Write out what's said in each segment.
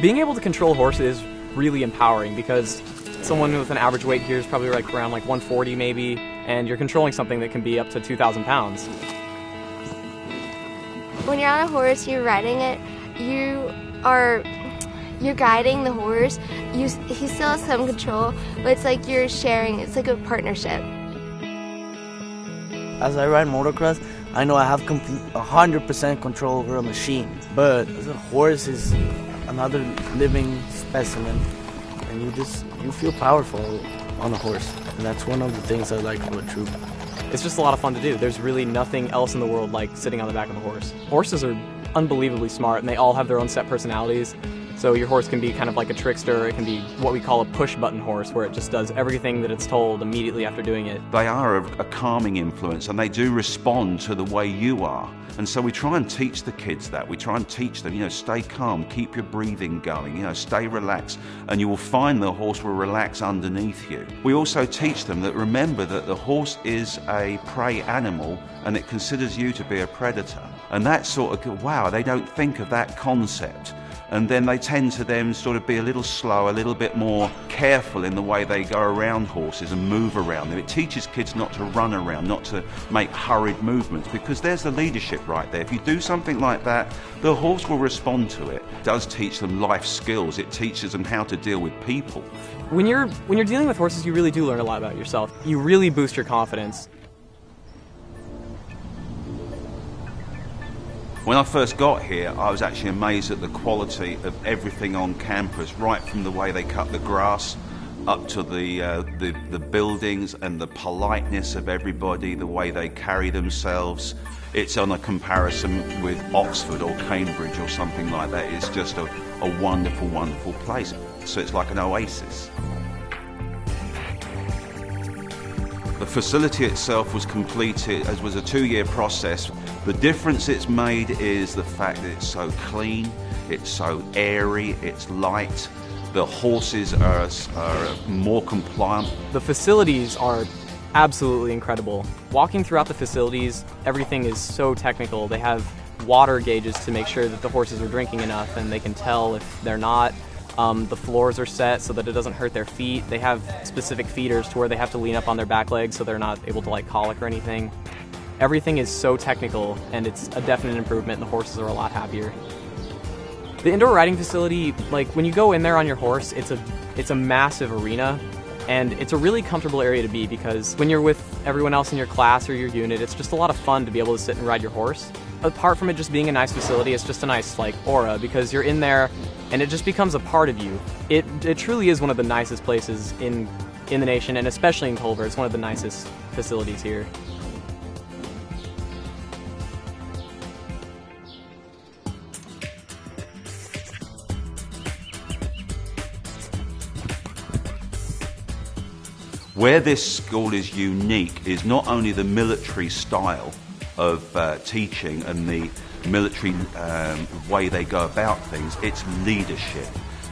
Being able to control a horse is really empowering because someone with an average weight here is probably like around like 140 maybe, and you're controlling something that can be up to 2,000 pounds. When you're on a horse, you're riding it, you're guiding the horse. He still has some control, but it's like you're sharing. It's like a partnership. As I ride motocross, I know I have 100% control over a machine, but a horse is another living specimen, and you feel powerful on a horse, and that's one of the things I like about troop. It's just a lot of fun to do. There's really nothing else in the world like sitting on the back of a horse. Horses are unbelievably smart, and they all have their own set personalities. So your horse can be kind of like a trickster. It can be what we call a push-button horse, where it just does everything that it's told immediately after doing it. They are a calming influence, and they do respond to the way you are. And so we try and teach the kids that. We try and teach them, stay calm, keep your breathing going, stay relaxed, and you will find the horse will relax underneath you. We also teach them that remember that the horse is a prey animal, and it considers you to be a predator. And that sort of, wow, they don't think of that concept. And then they tend to then sort of be a little slower, a little bit more careful in the way they go around horses and move around them. It teaches kids not to run around, not to make hurried movements, because there's the leadership right there. If you do something like that, the horse will respond to it. It does teach them life skills. It teaches them how to deal with people. When you're dealing with horses, you really do learn a lot about yourself. You really boost your confidence. When I first got here, I was actually amazed at the quality of everything on campus, right from the way they cut the grass up to the buildings and the politeness of everybody, the way they carry themselves. It's on a comparison with Oxford or Cambridge or something like that. It's just a wonderful, wonderful place. So it's like an oasis. The facility itself was completed, as was a 2-year process. The difference it's made is the fact that it's so clean, it's so airy, it's light. The horses are more compliant. The facilities are absolutely incredible. Walking throughout the facilities, everything is so technical. They have water gauges to make sure that the horses are drinking enough, and they can tell if they're not. The floors are set so that it doesn't hurt their feet. They have specific feeders to where they have to lean up on their back legs so they're not able to like colic or anything. Everything is so technical, and it's a definite improvement, and the horses are a lot happier. The indoor riding facility, like when you go in there on your horse, it's a massive arena, and it's a really comfortable area to be because when you're with everyone else in your class or your unit, it's just a lot of fun to be able to sit and ride your horse. Apart from it just being a nice facility, it's just a nice like aura because you're in there and it just becomes a part of you. It truly is one of the nicest places in the nation, and especially in Culver. It's one of the nicest facilities here. Where this school is unique is not only the military style of teaching and the military way they go about things, it's leadership.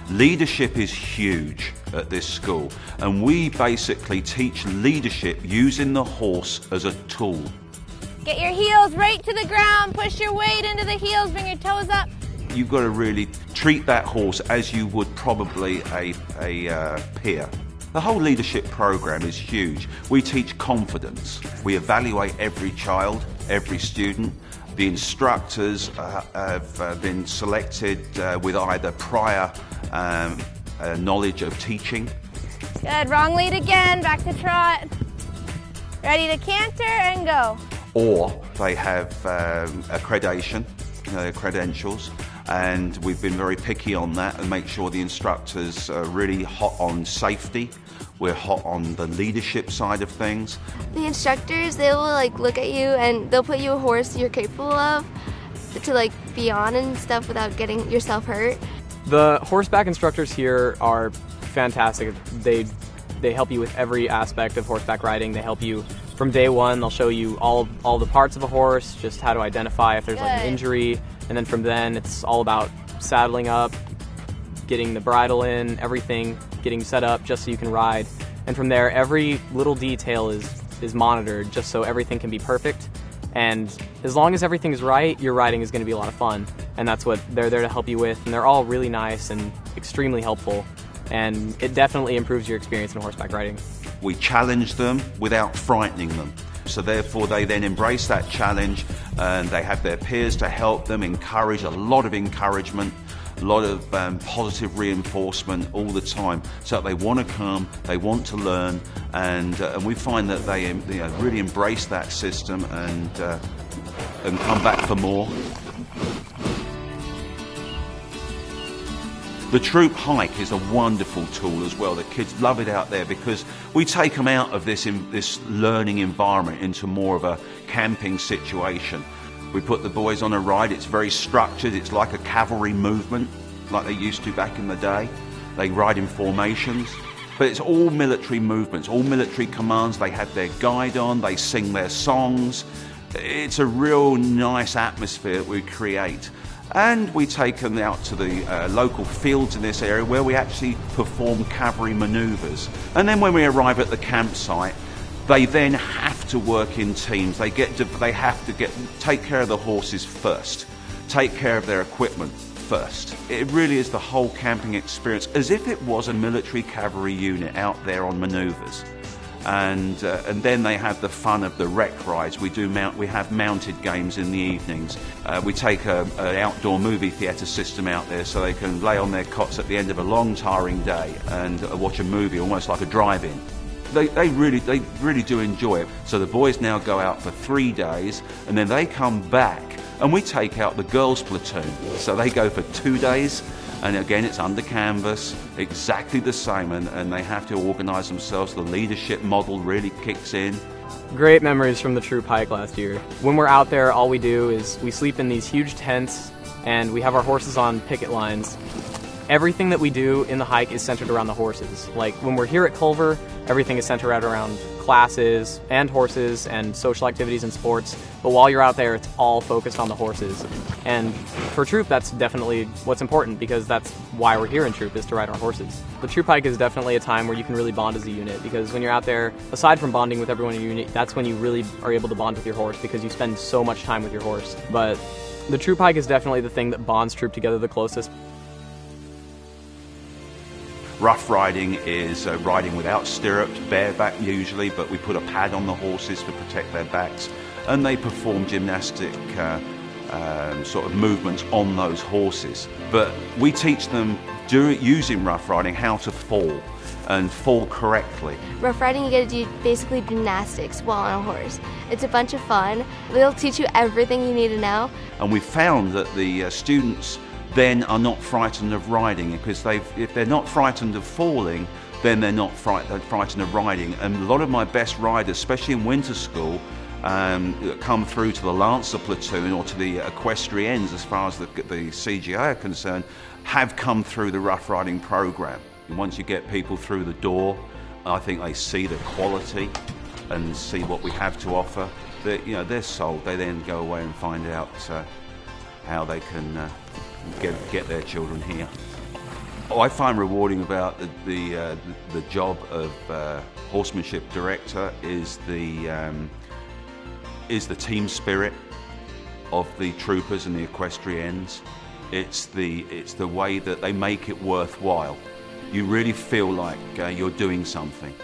Leadership is huge at this school, and we basically teach leadership using the horse as a tool. Get your heels right to the ground, push your weight into the heels, bring your toes up. You've got to really treat that horse as you would probably a peer. The whole leadership program is huge. We teach confidence. We evaluate every child, every student. The instructors have been selected with either prior knowledge of teaching. Good, wrong lead again, back to trot. Ready to canter and go. Or they have accreditation, credentials. And we've been very picky on that and make sure the instructors are really hot on safety. We're hot on the leadership side of things. The instructors, they will look at you and they'll put you a horse you're capable of to be on and stuff without getting yourself hurt. The horseback instructors here are fantastic. They help you with every aspect of horseback riding. They help you from day one. They'll show you all the parts of a horse, just how to identify if there's an injury. And then from then, it's all about saddling up, getting the bridle in, everything, getting set up just so you can ride. And from there, every little detail is monitored just so everything can be perfect. And as long as everything is right, your riding is going to be a lot of fun. and that's what they're there to help you with. And they're all really nice and extremely helpful, and it definitely improves your experience in horseback riding. We challenge them without frightening them. So therefore they then embrace that challenge, and they have their peers to help them, encourage, a lot of encouragement, a lot of positive reinforcement all the time, so that they want to come, they want to learn, and we find that they really embrace that system and come back for more. The troop hike is a wonderful tool as well. The kids love it out there because we take them out of this learning environment into more of a camping situation. We put the boys on a ride. It's very structured. It's like a cavalry movement, like they used to back in the day. They ride in formations. But it's all military movements, all military commands. They have their guide on. They sing their songs. It's a real nice atmosphere that we create. And we take them out to the local fields in this area where we actually perform cavalry manoeuvres. And then when we arrive at the campsite, they then have to work in teams. They have to take care of the horses first, take care of their equipment first. It really is the whole camping experience, as if it was a military cavalry unit out there on manoeuvres. And then they have the fun of the rec rides. We have mounted games in the evenings. We take an outdoor movie theatre system out there so they can lay on their cots at the end of a long, tiring day and watch a movie, almost like a drive-in. They really do enjoy it. So the boys now go out for 3 days, and then they come back, and we take out the girls' platoon. So they go for 2 days. And again, it's under canvas, exactly the same, and they have to organise themselves. The leadership model really kicks in. Great memories from the troop hike last year. When we're out there, all we do is we sleep in these huge tents, and we have our horses on picket lines. Everything that we do in the hike is centered around the horses. Like when we're here at Culver, everything is centered around classes and horses and social activities and sports. But while you're out there, it's all focused on the horses. And for troop, that's definitely what's important, because that's why we're here in troop, is to ride our horses. The troop hike is definitely a time where you can really bond as a unit, because when you're out there, aside from bonding with everyone in your unit, that's when you really are able to bond with your horse, because you spend so much time with your horse. But the troop hike is definitely the thing that bonds troop together the closest. Rough riding is riding without stirrups, bareback usually, but we put a pad on the horses to protect their backs, and they perform gymnastic sort of movements on those horses. But we teach them, using rough riding, how to fall and fall correctly. Rough riding, you get to do basically gymnastics while on a horse. It's a bunch of fun. They'll teach you everything you need to know. And we found that the students then are not frightened of riding, because if they're not frightened of falling, then they're not frightened of riding. And a lot of my best riders, especially in winter school, come through to the Lancer platoon or to the equestrians, as far as the CGA are concerned, have come through the rough riding program. And once you get people through the door, I think they see the quality and see what we have to offer. They're sold. They then go away and find out how they can get their children here. What I find rewarding about the job of horsemanship director is the team spirit of the troopers and the equestrians. It's the way that they make it worthwhile. You really feel like you're doing something.